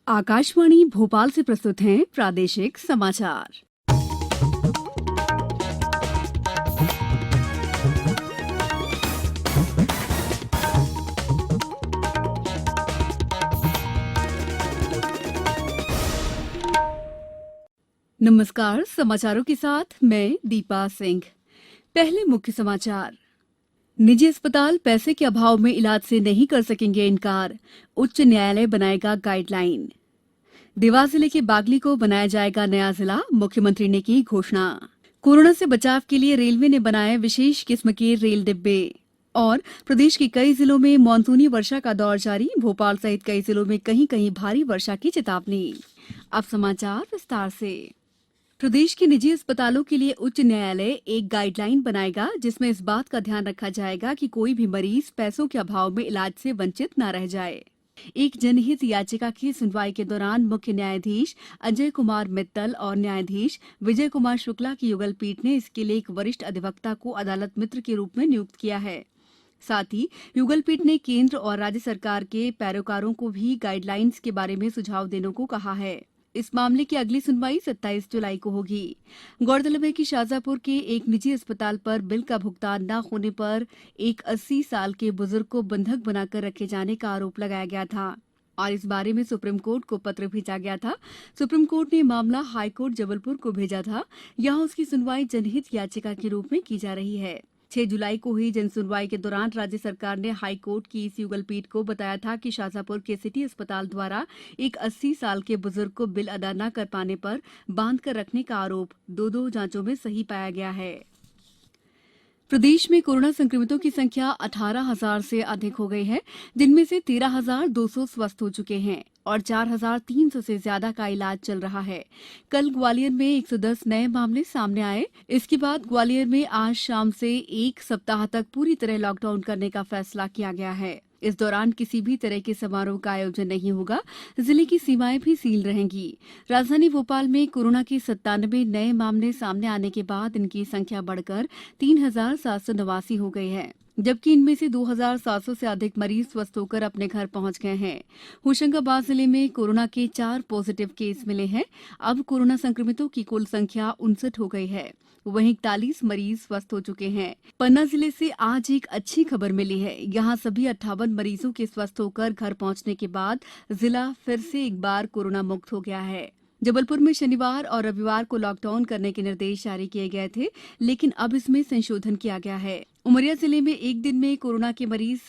आकाशवाणी भोपाल से प्रस्तुत हैं प्रादेशिक समाचार। नमस्कार, समाचारों के साथ मैं दीपा सिंह। पहले मुख्य समाचार। निजी अस्पताल पैसे के अभाव में इलाज से नहीं कर सकेंगे इनकार, उच्च न्यायालय बनाएगा गाइडलाइन। देवास जिले के बागली को बनाया जाएगा नया जिला, मुख्यमंत्री ने की घोषणा। कोरोना से बचाव के लिए रेलवे ने बनाए विशेष किस्म के रेल डिब्बे। और प्रदेश के कई जिलों में मानसूनी वर्षा का दौर जारी, भोपाल सहित कई जिलों में कहीं कहीं भारी वर्षा की चेतावनी। अब समाचार विस्तार से। प्रदेश के निजी अस्पतालों के लिए उच्च न्यायालय एक गाइडलाइन बनाएगा, जिसमें इस बात का ध्यान रखा जाएगा कि कोई भी मरीज पैसों के अभाव में इलाज से वंचित न रह जाए। एक जनहित याचिका की सुनवाई के दौरान मुख्य न्यायाधीश अजय कुमार मित्तल और न्यायाधीश विजय कुमार शुक्ला की युगल पीठ ने इसके लिए एक वरिष्ठ अधिवक्ता को अदालत मित्र के रूप में नियुक्त किया है। साथ ही युगल पीठ ने केंद्र और राज्य सरकार के पैरोकारों को भी गाइडलाइंस के बारे में सुझाव देने को कहा है। इस मामले की अगली सुनवाई 27 जुलाई को होगी। गौरतलब है कि शाजापुर के एक निजी अस्पताल पर बिल का भुगतान न होने पर एक 80 साल के बुजुर्ग को बंधक बनाकर रखे जाने का आरोप लगाया गया था और इस बारे में सुप्रीम कोर्ट को पत्र भेजा गया था। सुप्रीम कोर्ट ने मामला हाईकोर्ट जबलपुर को भेजा था। यहां उसकी सुनवाई जनहित याचिका के रूप में की जा रही है। 6 जुलाई को हुई जनसुनवाई के दौरान राज्य सरकार ने हाईकोर्ट की इस युगल पीठ को बताया था कि शाजापुर के सिटी अस्पताल द्वारा एक 80 साल के बुजुर्ग को बिल अदा न कर पाने पर बांध कर रखने का आरोप दो जांचों में सही पाया गया है। प्रदेश में कोरोना संक्रमितों की संख्या 18,000 से अधिक हो गई है, जिनमें से 13,200 स्वस्थ हो चुके हैं और 4,300 से ज्यादा का इलाज चल रहा है। कल ग्वालियर में 110 नए मामले सामने आए। इसके बाद ग्वालियर में आज शाम से एक सप्ताह तक पूरी तरह लॉकडाउन करने का फैसला किया गया है। इस दौरान किसी भी तरह के समारोह का आयोजन नहीं होगा। जिले की सीमाएं भी सील रहेंगी। राजधानी भोपाल में कोरोना के 97 नए मामले सामने आने के बाद इनकी संख्या बढ़कर 3,789 हो गई है, जबकि इनमें से 2,700 से अधिक मरीज स्वस्थ होकर अपने घर पहुंच गए हैं। होशंगाबाद जिले में कोरोना के 4 पॉजिटिव केस मिले हैं। अब कोरोना संक्रमितों की कुल संख्या 59 हो गई है। वहीं 41 मरीज स्वस्थ हो चुके हैं। पन्ना जिले से आज एक अच्छी खबर मिली है। यहां सभी 58 मरीजों के स्वस्थ होकर घर पहुंचने के बाद जिला फिर से एक बार कोरोना मुक्त हो गया है। जबलपुर में शनिवार और रविवार को लॉकडाउन करने के निर्देश जारी किए गए थे, लेकिन अब इसमें संशोधन किया गया है। उमरिया जिले में एक दिन में कोरोना के मरीज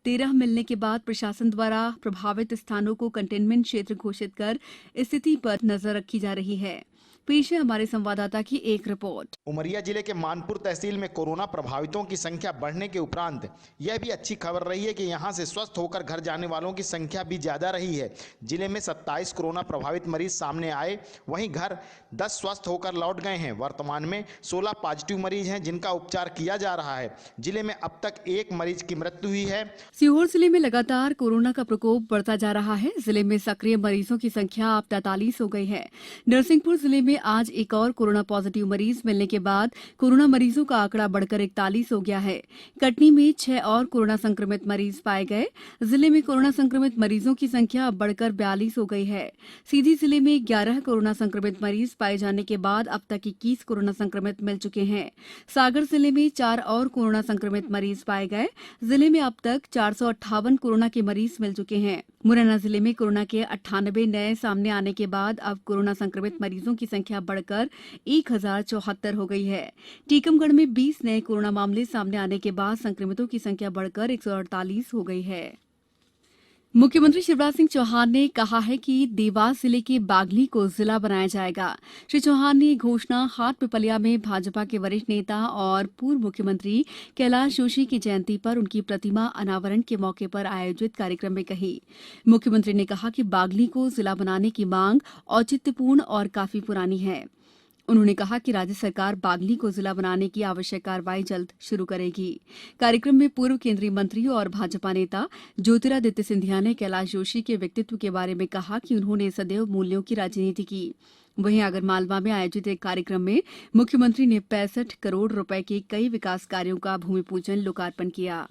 13 मिलने के बाद प्रशासन द्वारा प्रभावित स्थानों को कंटेनमेंट क्षेत्र घोषित कर स्थिति पर नजर रखी जा रही है। पेश है हमारे संवाददाता की एक रिपोर्ट। उमरिया जिले के मानपुर तहसील में कोरोना प्रभावितों की संख्या बढ़ने के उपरांत यह भी अच्छी खबर रही है कि यहां से स्वस्थ होकर घर जाने वालों की संख्या भी ज्यादा रही है। जिले में 27 कोरोना प्रभावित मरीज सामने आए, वहीं घर 10 स्वस्थ होकर लौट गए हैं। वर्तमान में 16 पॉजिटिव मरीज हैं, जिनका उपचार किया जा रहा है। जिले में अब तक एक मरीज की मृत्यु हुई है। सीहोर जिले में लगातार कोरोना का प्रकोप बढ़ता जा रहा है। जिले में सक्रिय मरीजों की संख्या अब 43 हो गई है। नरसिंहपुर जिले में आज एक और कोरोना पॉजिटिव मरीज मिलने के बाद कोरोना मरीजों का आंकड़ा बढ़कर 41 हो गया है। कटनी में 6 और कोरोना संक्रमित मरीज पाए गए। जिले में कोरोना संक्रमित मरीजों की संख्या अब बढ़कर 42 हो गई है। सीधी जिले में 11 कोरोना संक्रमित मरीज पाए जाने के बाद अब तक 21 कोरोना संक्रमित मिल चुके हैं। सागर जिले में 4 और कोरोना संक्रमित मरीज पाए गए। जिले में अब तक 458 कोरोना के मरीज मिल चुके हैं। मुरैना जिले में कोरोना के 98 नए सामने आने के बाद अब कोरोना संक्रमित मरीजों की संख्या बढ़कर 1074 हो गई है। टीकमगढ़ में 20 नए कोरोना मामले सामने आने के बाद संक्रमितों की संख्या बढ़कर 148 हो गई है। मुख्यमंत्री शिवराज सिंह चौहान ने कहा है कि देवास जिले के बागली को जिला बनाया जाएगा। श्री चौहान ने घोषणा हाटपिपलिया में भाजपा के वरिष्ठ नेता और पूर्व मुख्यमंत्री कैलाश जोशी की जयंती पर उनकी प्रतिमा अनावरण के मौके पर आयोजित कार्यक्रम में कही। मुख्यमंत्री ने कहा कि बागली को जिला बनाने की मांग औचित्यपूर्ण और काफी पुरानी है। उन्होंने कहा कि राज्य सरकार बागली को जिला बनाने की आवश्यक कार्रवाई जल्द शुरू करेगी। कार्यक्रम में पूर्व केंद्रीय मंत्री और भाजपा नेता ज्योतिरादित्य सिंधिया ने कैलाश जोशी के व्यक्तित्व के बारे में कहा कि उन्होंने सदैव मूल्यों की राजनीति की। वहीं आगरमालवा में आयोजित एक कार्यक्रम में मुख्यमंत्री ने 65 करोड़ रुपए के कई विकास कार्यों का भूमि पूजन लोकार्पण किया।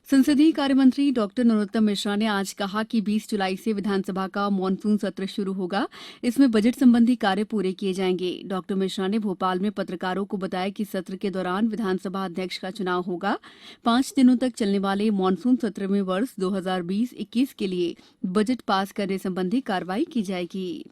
संसदीय कार्य मंत्री डॉक्टर नरोत्तम मिश्रा ने आज कहा कि 20 जुलाई से विधानसभा का मानसून सत्र शुरू होगा। इसमें बजट संबंधी कार्य पूरे किए जाएंगे। डॉक्टर मिश्रा ने भोपाल में पत्रकारों को बताया कि सत्र के दौरान विधानसभा अध्यक्ष का चुनाव होगा। 5 दिनों तक चलने वाले मानसून सत्र में वर्ष 2020-21 के लिए बजट पास करने संबंधी कार्रवाई की जाएगी।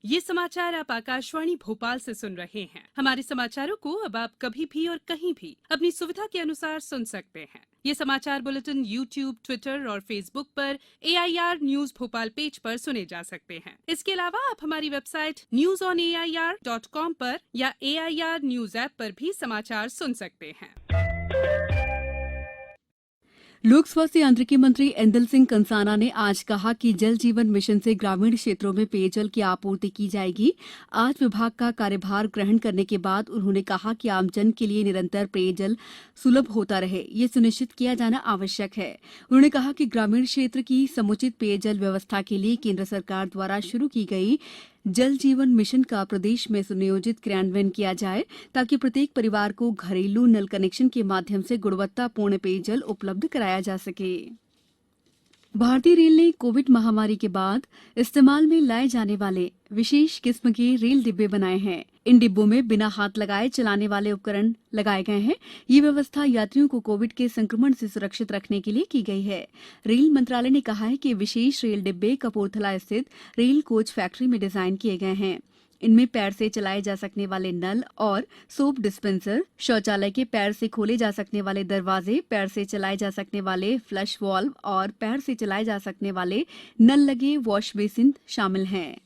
ये समाचार आप आकाशवाणी भोपाल से सुन रहे हैं। हमारे समाचारों को अब आप कभी भी और कहीं भी अपनी सुविधा के अनुसार सुन सकते हैं। ये समाचार बुलेटिन YouTube, ट्विटर और फेसबुक पर AIR न्यूज भोपाल पेज पर सुने जा सकते हैं। इसके अलावा आप हमारी वेबसाइट newsonair.com पर या AIR न्यूज ऐप पर भी समाचार सुन सकते हैं। लोक स्वास्थ्य यांत्रिकी मंत्री ऐंदल सिंह कंसाना ने आज कहा कि जल जीवन मिशन से ग्रामीण क्षेत्रों में पेयजल की आपूर्ति की जाएगी। आज विभाग का कार्यभार ग्रहण करने के बाद उन्होंने कहा कि आमजन के लिए निरंतर पेयजल सुलभ होता रहे, ये सुनिश्चित किया जाना आवश्यक है। उन्होंने कहा कि ग्रामीण क्षेत्र की समुचित पेयजल व्यवस्था के लिए केंद्र सरकार द्वारा शुरू की गई जल जीवन मिशन का प्रदेश में सुनियोजित क्रियान्वयन किया जाए ताकि प्रत्येक परिवार को घरेलू नल कनेक्शन के माध्यम से गुणवत्तापूर्ण पेयजल उपलब्ध कराया जा सके। भारतीय रेल ने कोविड महामारी के बाद इस्तेमाल में लाए जाने वाले विशेष किस्म के रेल डिब्बे बनाए हैं। इन डिब्बों में बिना हाथ लगाए चलाने वाले उपकरण लगाए गए हैं। ये व्यवस्था यात्रियों को कोविड के संक्रमण से सुरक्षित रखने के लिए की गई है। रेल मंत्रालय ने कहा है कि विशेष रेल डिब्बे कपूरथला स्थित रेल कोच फैक्ट्री में डिजाइन किए गए हैं। इनमें पैर से चलाए जा सकने वाले नल और सोप डिस्पेंसर, शौचालय के पैर से खोले जा सकने वाले दरवाजे, पैर से चलाए जा सकने वाले फ्लश वाल्व और पैर से चलाए जा सकने वाले नल लगे वॉश बेसिन शामिल हैं।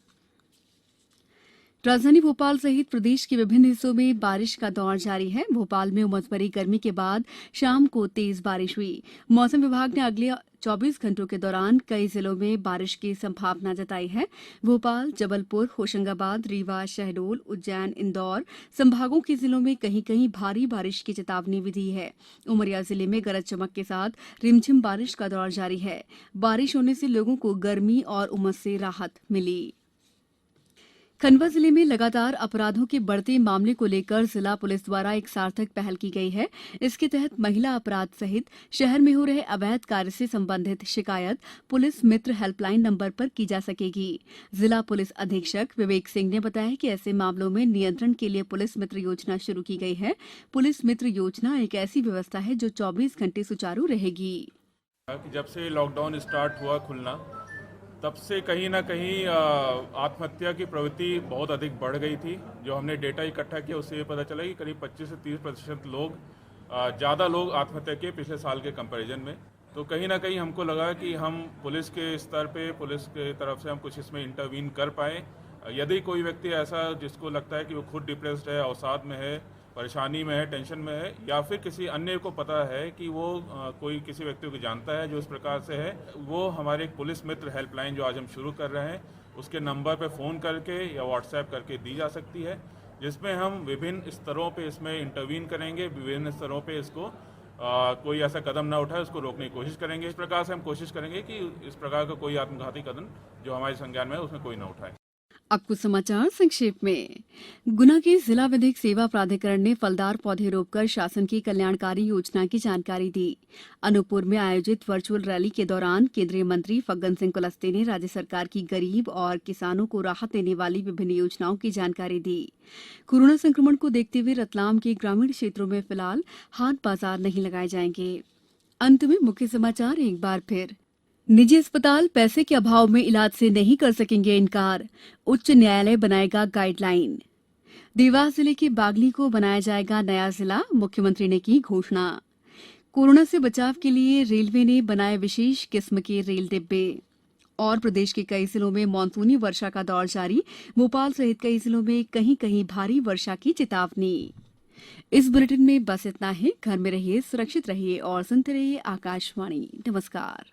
राजधानी भोपाल सहित प्रदेश के विभिन्न हिस्सों में बारिश का दौर जारी है। भोपाल में उमस भरी गर्मी के बाद शाम को तेज बारिश हुई। मौसम विभाग ने अगले 24 घंटों के दौरान कई जिलों में बारिश की संभावना जताई है। भोपाल, जबलपुर, होशंगाबाद, रीवा, शहडोल, उज्जैन, इंदौर संभागों के जिलों में कहीं कहीं भारी बारिश की चेतावनी भी दी है। उमरिया जिले में गरज चमक के साथ रिमझिम बारिश का दौर जारी है। बारिश होने से लोगों को गर्मी और उमस से राहत मिली। खंडवा जिले में लगातार अपराधों के बढ़ते मामले को लेकर जिला पुलिस द्वारा एक सार्थक पहल की गई है। इसके तहत महिला अपराध सहित शहर में हो रहे अवैध कार्य से संबंधित शिकायत पुलिस मित्र हेल्पलाइन नंबर पर की जा सकेगी। जिला पुलिस अधीक्षक विवेक सिंह ने बताया कि ऐसे मामलों में नियंत्रण के लिए पुलिस मित्र योजना शुरू की गई है। पुलिस मित्र योजना एक ऐसी व्यवस्था है जो 24 घंटे सुचारू रहेगी। जब से लॉकडाउन स्टार्ट हुआ खुलना, तब से कहीं ना कहीं आत्महत्या की प्रवृत्ति बहुत अधिक बढ़ गई थी। जो हमने डेटा इकट्ठा किया उससे ये पता चला कि करीब 25 से 30% लोग ज़्यादा लोग आत्महत्या किए पिछले साल के कंपैरिजन में। तो कहीं ना कहीं हमको लगा कि हम पुलिस के स्तर पे, पुलिस के तरफ से हम कुछ इसमें इंटरवीन कर पाए। यदि कोई व्यक्ति ऐसा जिसको लगता है कि वो खुद डिप्रेस्ड है, अवसाद में है, परेशानी में है, टेंशन में है, या फिर किसी अन्य को पता है कि वो कोई किसी व्यक्ति को जानता है जो इस प्रकार से है, वो हमारे एक पुलिस मित्र हेल्पलाइन जो आज हम शुरू कर रहे हैं उसके नंबर पे फ़ोन करके या व्हाट्सएप करके दी जा सकती है, जिसमें हम विभिन्न स्तरों पे इसमें इंटरवीन करेंगे। विभिन्न स्तरों पे इसको कोई ऐसा कदम ना उठाए, उसको रोकने की कोशिश करेंगे। इस प्रकार से हम कोशिश करेंगे कि इस प्रकार का कोई आत्मघाती कदम जो हमारे संज्ञान में है उसमें कोई ना उठाए। अब कुछ समाचार संक्षेप में। गुना के जिला विधिक सेवा प्राधिकरण ने फलदार पौधे रोपकर शासन की कल्याणकारी योजना की जानकारी दी। अनूपपुर में आयोजित वर्चुअल रैली के दौरान केंद्रीय मंत्री फग्गन सिंह कुलस्ते ने राज्य सरकार की गरीब और किसानों को राहत देने वाली विभिन्न योजनाओं की जानकारी दी। कोरोना संक्रमण को देखते हुए रतलाम के ग्रामीण क्षेत्रों में फिलहाल हाट बाजार नहीं लगाए जाएंगे। अंत में मुख्य समाचार एक बार फिर। निजी अस्पताल पैसे के अभाव में इलाज से नहीं कर सकेंगे इनकार, उच्च न्यायालय बनाएगा गाइडलाइन। देवास जिले के बागली को बनाया जाएगा नया जिला, मुख्यमंत्री ने की घोषणा। कोरोना से बचाव के लिए रेलवे ने बनाए विशेष किस्म के रेल डिब्बे। और प्रदेश के कई जिलों में मानसूनी वर्षा का दौर जारी, भोपाल सहित कई जिलों में कहीं कहीं भारी वर्षा की चेतावनी। इस बुलेटिन में बस इतना ही। घर में रहिए, सुरक्षित रहिए और सुनते रहिए आकाशवाणी। नमस्कार।